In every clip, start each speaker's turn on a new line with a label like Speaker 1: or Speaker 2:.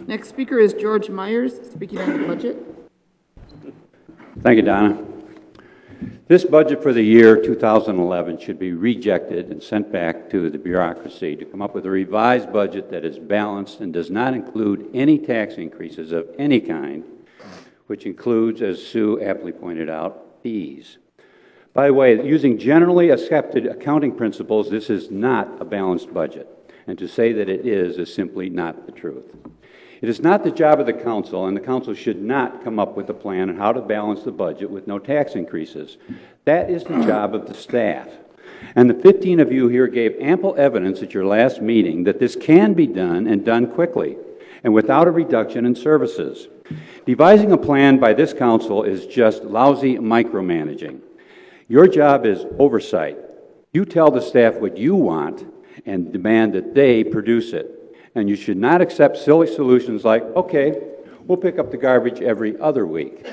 Speaker 1: Next speaker is George Myers, speaking on the budget.
Speaker 2: Thank you, Donna. This budget for the year 2011 should be rejected and sent back to the bureaucracy to come up with a revised budget that is balanced and does not include any tax increases of any kind, which includes, as Sue aptly pointed out, fees. By the way, using generally accepted accounting principles, this is not a balanced budget, and to say that it is simply not the truth. It is not the job of the council, and the council should not come up with a plan on how to balance the budget with no tax increases. That is the job of the staff. And the 15 of you here gave ample evidence at your last meeting that this can be done and done quickly, and without a reduction in services. Devising a plan by this council is just lousy micromanaging. Your job is oversight. You tell the staff what you want and demand that they produce it. And you should not accept silly solutions like, okay, we'll pick up the garbage every other week.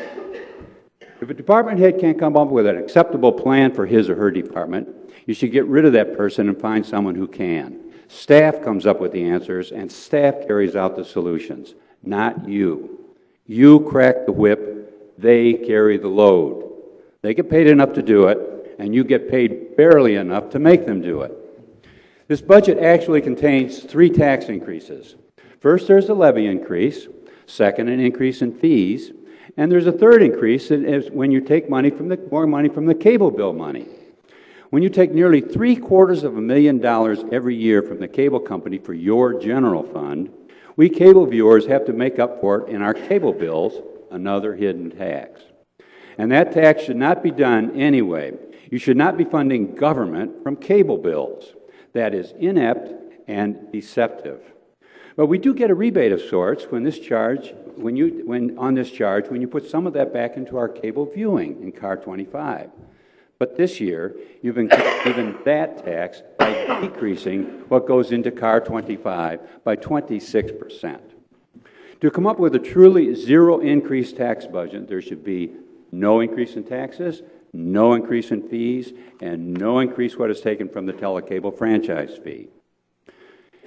Speaker 2: If a department head can't come up with an acceptable plan for his or her department, you should get rid of that person and find someone who can. Staff comes up with the answers, and staff carries out the solutions, not you. You crack the whip, they carry the load. They get paid enough to do it, and you get paid barely enough to make them do it. This budget actually contains 3 tax increases. First, there's a levy increase. Second, an increase in fees. And there's a third increase when you take more money from the cable bill money. When you take nearly $750,000 every year from the cable company for your general fund, we cable viewers have to make up for it in our cable bills, another hidden tax. And that tax should not be done anyway. You should not be funding government from cable bills. That is inept and deceptive. But we do get a rebate of sorts when you put some of that back into our cable viewing in Car 25. But this year, you've given that tax by decreasing what goes into Car 25 by 26%. To come up with a truly zero increase tax budget, there should be no increase in taxes, no increase in fees, and no increase what is taken from the telecable franchise fee.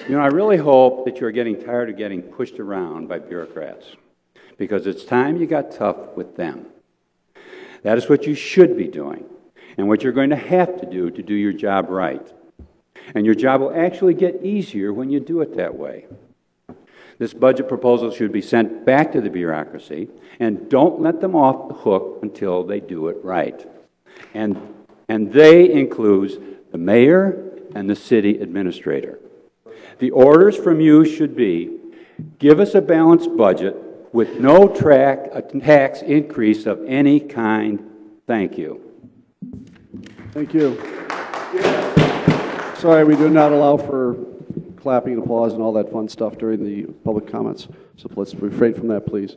Speaker 2: You know, I really hope that you're getting tired of getting pushed around by bureaucrats, because it's time you got tough with them. That is what you should be doing, and what you're going to have to do your job right. And your job will actually get easier when you do it that way. This budget proposal should be sent back to the bureaucracy, and don't let them off the hook until they do it right. And they includes the mayor and the city administrator. The orders from you should be, give us a balanced budget with no tax increase of any kind. Thank you.
Speaker 3: Thank you. Sorry, we do not allow for clapping and applause and all that fun stuff during the public comments. So let's refrain from that, please.